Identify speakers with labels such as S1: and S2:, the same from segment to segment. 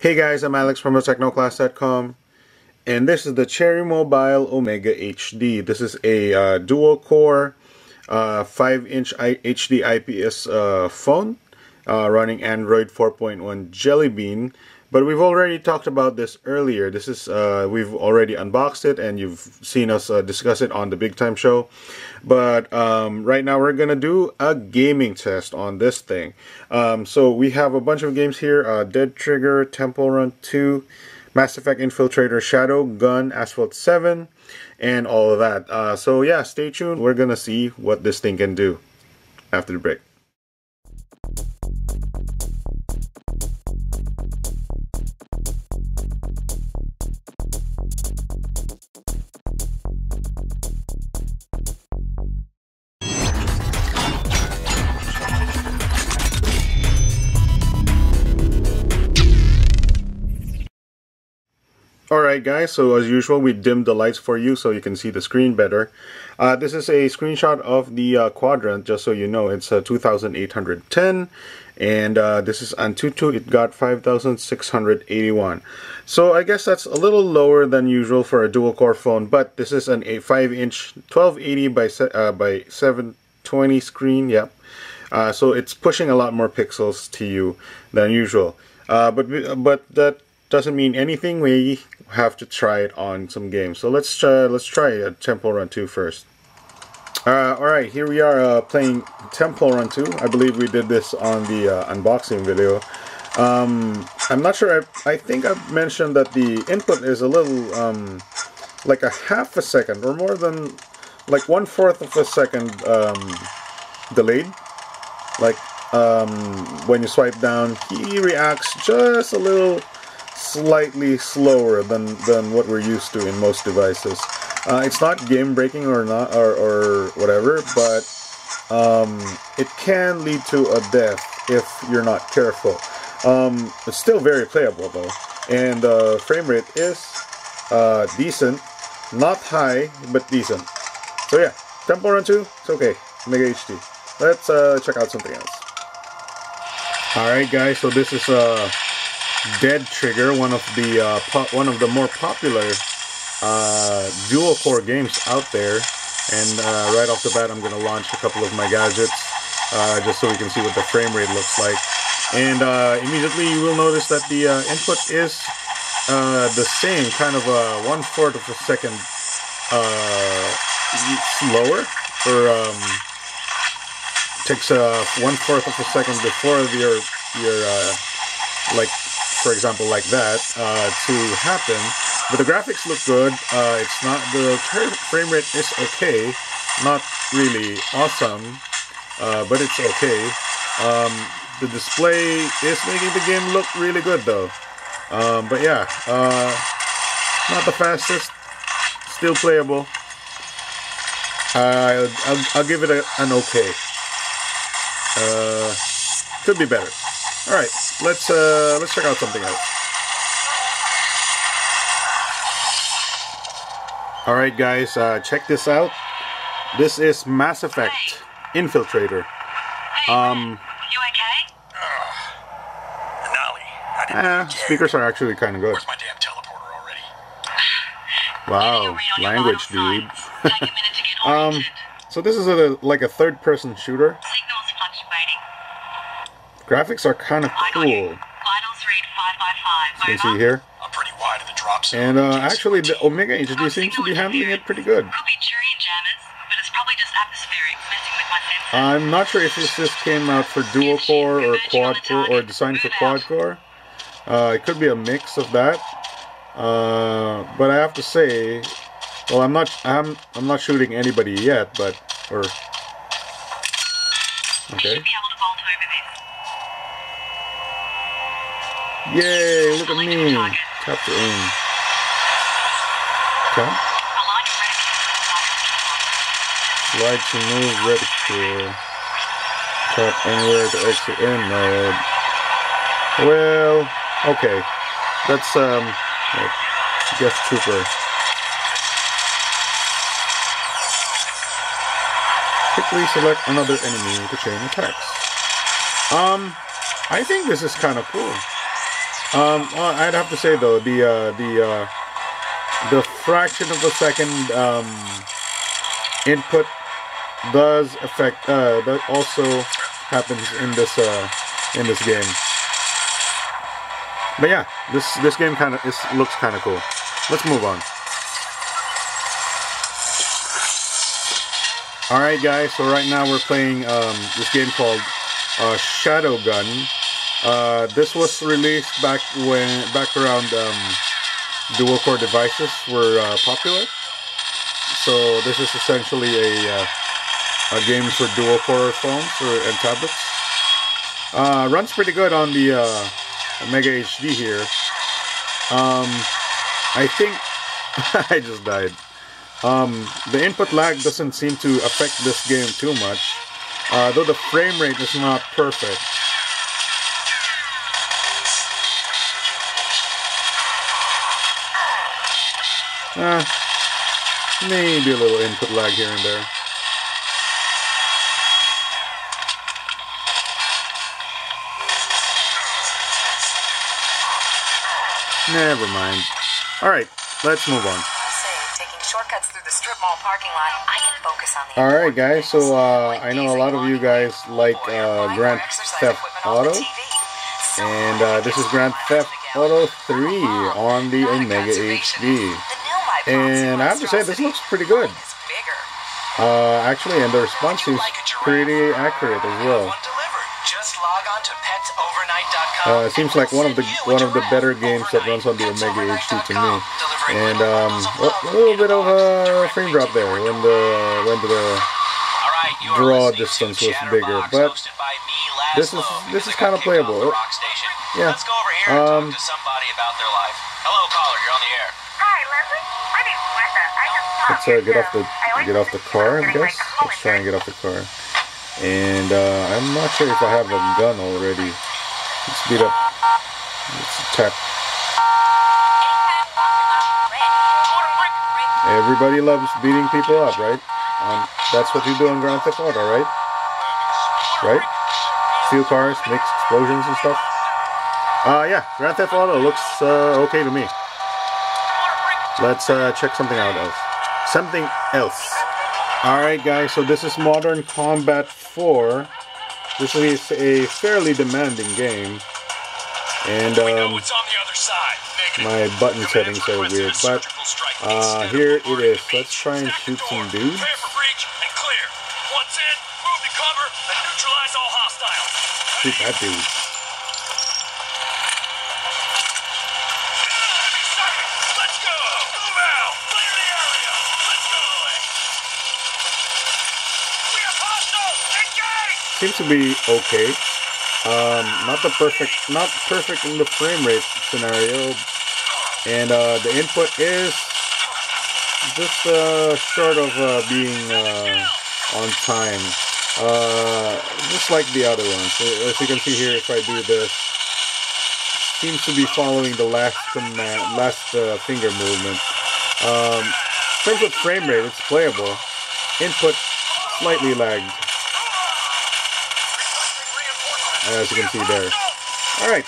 S1: Hey guys, I'm Alex from technoclass.com, and this is the Cherry Mobile Omega HD. This is a dual-core 5-inch HD IPS phone running Android 4.1 Jelly Bean. But we've already talked about this earlier. This is we've already unboxed it, and you've seen us discuss it on the Big Time Show. But right now we're gonna do a gaming test on this thing. So we have a bunch of games here: Dead Trigger, Temple Run 2, Mass Effect Infiltrator, Shadow Gun, Asphalt 7, and all of that. So yeah, stay tuned. We're gonna see what this thing can do after the break. Alright guys, so as usual we dimmed the lights for you so you can see the screen better. This is a screenshot of the quadrant, just so you know. It's 2810, and this is Antutu. It got 5681. So I guess that's a little lower than usual for a dual core phone, but this is a 5-inch 1280 by 720 screen. Yep. So it's pushing a lot more pixels to you than usual. But that doesn't mean anything. We have to try it on some games. So let's try Temple Run 2 first. Alright, here we are playing Temple Run 2. I believe we did this on the unboxing video. I'm not sure. I think I've mentioned that the input is a little like a half a second, or more than like 1/4 of a second delayed. Like when you swipe down, he reacts just a little slightly slower than what we're used to in most devices. It's not game breaking or not or whatever, but it can lead to a death if you're not careful. It's still very playable though, and the frame rate is decent, not high but decent. So yeah, Temple Run 2, it's okay. Mega HD. Let's check out something else. Alright guys, so this is Dead Trigger, one of the more popular dual core games out there, and right off the bat I'm gonna launch a couple of my gadgets just so we can see what the frame rate looks like. And immediately you will notice that the input is the same, kind of 1/4 of a second slower, or takes 1/4 of a second before your like, for example, like that to happen. But the graphics look good. It's not, the frame rate is okay, not really awesome, but it's okay. The display is making the game look really good though. But yeah, not the fastest, still playable. I'll give it an okay. Could be better. All right, let's check out something else. All right, guys, check this out. This is Mass Effect Infiltrator.
S2: You okay?
S1: Speakers are actually kind of good.
S2: Where's my damn teleporter already?
S1: Wow, language, dude. So this is like a third-person shooter.
S2: Signals fluctuating.
S1: Graphics are kind of cool.
S2: Vitals read 5 by 5.
S1: You can see here.
S2: I'm pretty wide in the drop zone.
S1: And actually, the Omega HD seems to be handling it pretty good.
S2: Could be Turian jammers, but it's probably just atmospheric, messing with my sensors.
S1: I'm not sure if this came out for dual core or quad core, or designed for quad core. It could be a mix of that. But I have to say, well, I'm not shooting anybody yet, but okay. Yay! Look at me. Tap to aim. Tap. Slide to move reticule. Tap anywhere to exit in mode. Well, okay. That's Guest Trooper. Quickly select another enemy to chain attacks. I think this is kind of cool. Well, I'd have to say though, the fraction of a second input does affect. That also happens in this game. But yeah, this game looks kind of cool. Let's move on. All right, guys. So right now we're playing this game called Shadow Gun. This was released back around dual core devices were popular. So this is essentially a game for dual core phones and tablets. Runs pretty good on the Mega HD here. I think I just died. The input lag doesn't seem to affect this game too much, though the frame rate is not perfect. Maybe a little input lag here and there. Never mind. Alright, let's move on. Alright guys, so I know a lot of you guys like Grand Theft Auto. And this is Grand Theft Auto 3 on the Omega HD. And I have to say, this looks pretty good. Actually, and the response seems pretty accurate as well. Seems like one of the better games that runs on the Omega HD to me. And a little bit of a frame drop there when the draw distance was bigger, but this is kind of playable. Yeah. Let's get off the car, I guess. Let's try and get off the car. And I'm not sure if I have a gun already. Let's speed up. Let's attack. Everybody loves beating people up, right? That's what you do in Grand Theft Auto, right? Right? Steal cars, make explosions and stuff. Yeah, Grand Theft Auto looks okay to me. Let's check something else. Alright guys, so this is Modern Combat 4. This is a fairly demanding game. And my button settings are weird, but here it is. Let's try and shoot some dudes. Shoot that dude. Seems to be okay. Not perfect in the frame rate scenario, and the input is just short of being on time, just like the other ones. As you can see here, if I do this, seems to be following the last finger movement. In terms of frame rate, it's playable. Input slightly lagged, as you can see there. Alright,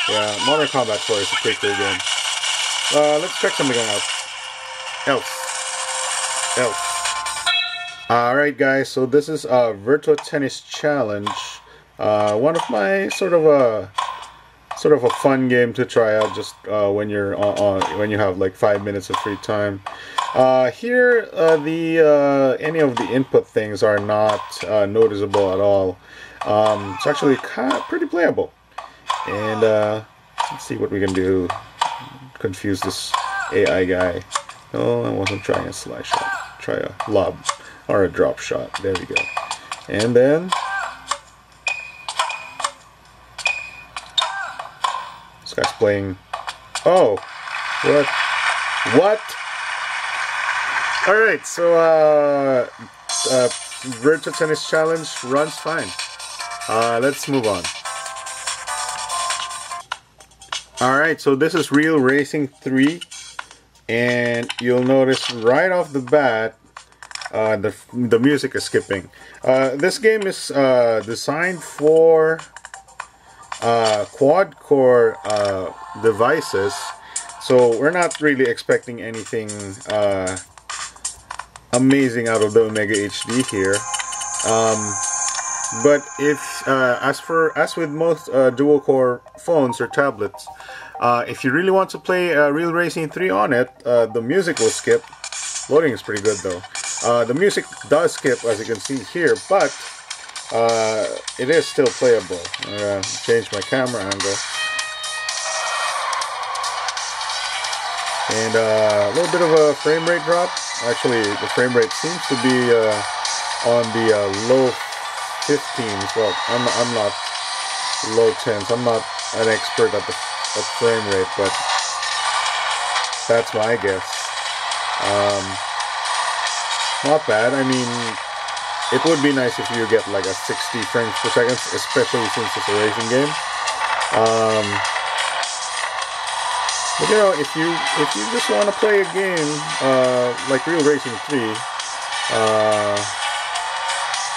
S1: yeah, Modern Combat 4 is a pretty cool game. Let's check something else. Alright guys, so this is a Virtua Tennis Challenge. One of my sort of a fun game to try out just when you're when you have like 5 minutes of free time. Here any of the input things are not noticeable at all. It's actually pretty playable, and let's see what we can do. Confuse this AI guy. Oh, I wasn't trying a slide shot. Try a lob or a drop shot. There we go. And then this guy's playing. Oh, what? All right, so Virtua Tennis Challenge runs fine. Let's move on. Alright, so this is Real Racing 3, and you'll notice right off the bat the music is skipping. This game is designed for quad-core devices, so we're not really expecting anything amazing out of the Omega HD here. But if, as with most dual-core phones or tablets, if you really want to play Real Racing 3 on it, the music will skip. Loading is pretty good though. The music does skip, as you can see here, but it is still playable. Change my camera angle. And a little bit of a frame rate drop. Actually, the frame rate seems to be on the low 15s. Well, I'm not low 10s. I'm not an expert at the frame rate, but that's my guess. Not bad. I mean, it would be nice if you get like a 60 frames per second, especially since it's a racing game. But you know, if you just want to play a game like Real Racing 3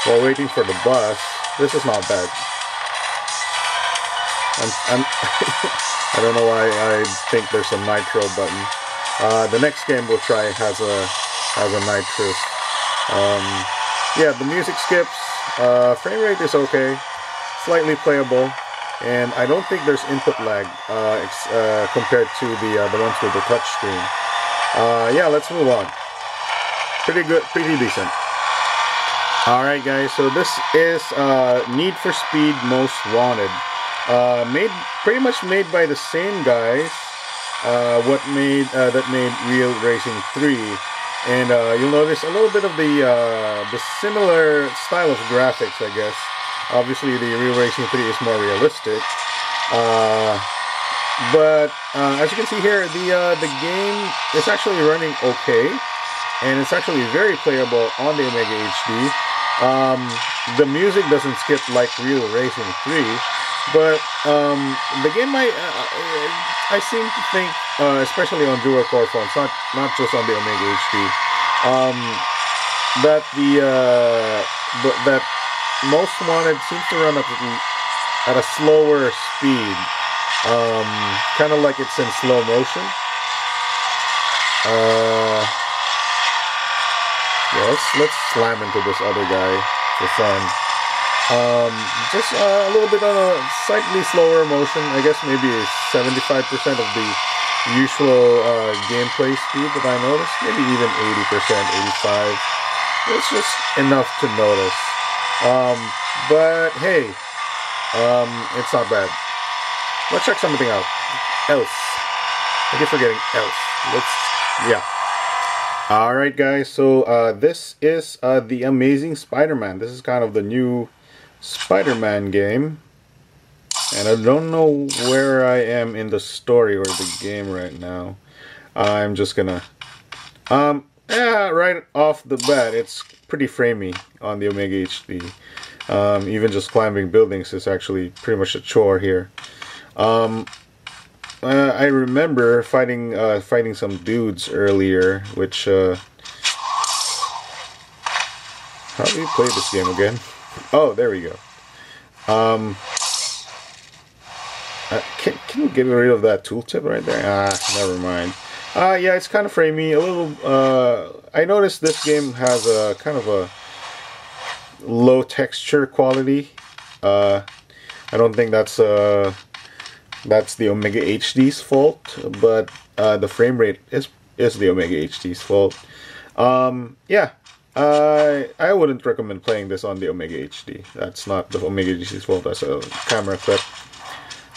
S1: while waiting for the bus, this is not bad. I don't know why I think there's a nitro button. The next game we'll try has a nitrous. Yeah, the music skips. Frame rate is okay, slightly playable, and I don't think there's input lag compared to the ones with the touch screen. Yeah, let's move on. Pretty good, pretty decent. Alright guys, so this is Need for Speed Most Wanted. Pretty much made by the same guys that made Real Racing 3. And you'll notice a little bit of the similar style of graphics, I guess. Obviously, the Real Racing 3 is more realistic. But as you can see here, the game is actually running okay, and it's actually very playable on the Omega HD. The music doesn't skip like Real Racing 3, but the game I seem to think, especially on dual core phones, not just on the Omega HD, that that Most Wanted seems to run at a slower speed, kind of like it's in slow motion. Yeah, let's slam into this other guy for fun. Just a little bit on a slightly slower motion. I guess maybe 75% of the usual gameplay speed that I noticed. Maybe even 80%, 85%. It's just enough to notice. But hey, it's not bad. Let's check something out. Else. I keep forgetting else. Yeah. Alright guys, so this is The Amazing Spider-Man. This is kind of the new Spider-Man game. And I don't know where I am in the story or the game right now. I'm just gonna... yeah, right off the bat, it's pretty framey on the Omega HD. Even just climbing buildings is actually pretty much a chore here. I remember fighting some dudes earlier, which how do you play this game again? Oh, there we go. Can you get rid of that tooltip right there? Never mind. Yeah, it's kind of framey. A little. I noticed this game has a kind of a low texture quality. I don't think that's the Omega HD's fault, but the frame rate is the Omega HD's fault. Yeah, I wouldn't recommend playing this on the Omega HD. That's not the Omega HD's fault. That's a camera clip.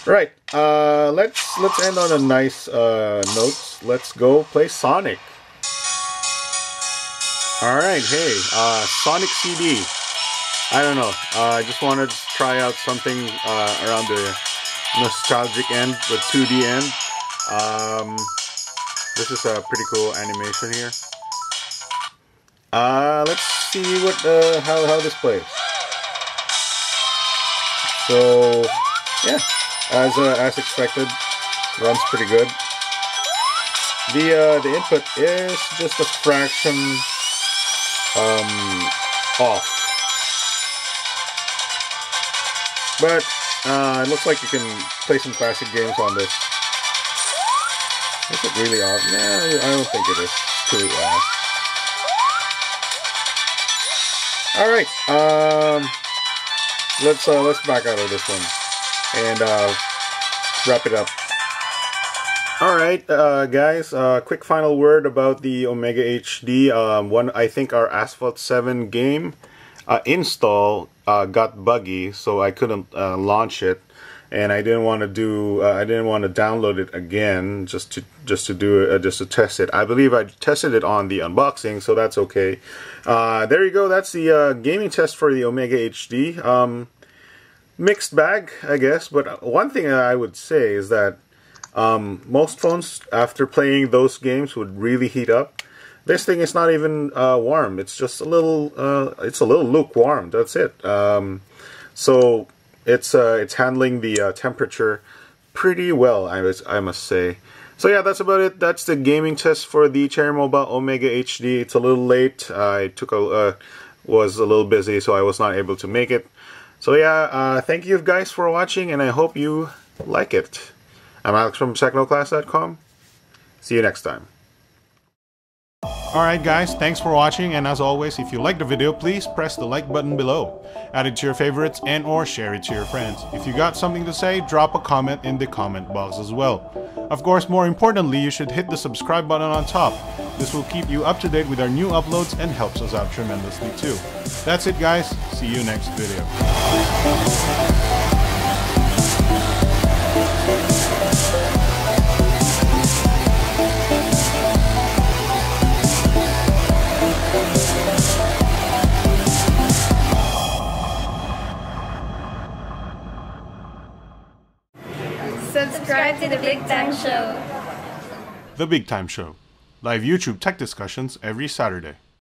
S1: Right. Let's end on a nice note. Let's go play Sonic. All right. Hey, Sonic CD. I don't know. I just wanted to try out something around the nostalgic end, the 2D end. This is a pretty cool animation here. Let's see what how this plays. So yeah, as expected, runs pretty good. The input is just a fraction off. But It looks like you can play some classic games on this. Is it really off? No, I don't think it is too off. Alright, let's back out of this one and wrap it up. Alright, guys, quick final word about the Omega HD. I think our Asphalt 7 game install got buggy, so I couldn't launch it, and I didn't want to download it again just to test it. I believe I tested it on the unboxing, so that's okay. There you go. That's the gaming test for the Omega HD. Mixed bag, I guess, but one thing I would say is that most phones, after playing those games, would really heat up. This thing is not even warm. It's just a little lukewarm. That's it. So it's handling the temperature pretty well, I must say. So yeah, that's about it. That's the gaming test for the Cherry Mobile Omega HD. It's a little late. I was a little busy, so I was not able to make it. So yeah, thank you guys for watching, and I hope you like it. I'm Alex from Technoclass.com. See you next time. Alright guys, thanks for watching, and as always, if you liked the video, please press the like button below. Add it to your favorites and or share it to your friends. If you got something to say, drop a comment in the comment box as well. Of course, more importantly, you should hit the subscribe button on top. This will keep you up to date with our new uploads and helps us out tremendously too. That's it guys, see you next video.
S3: Subscribe to The Big Time Show.
S1: The Big Time Show. Live YouTube tech discussions every Saturday.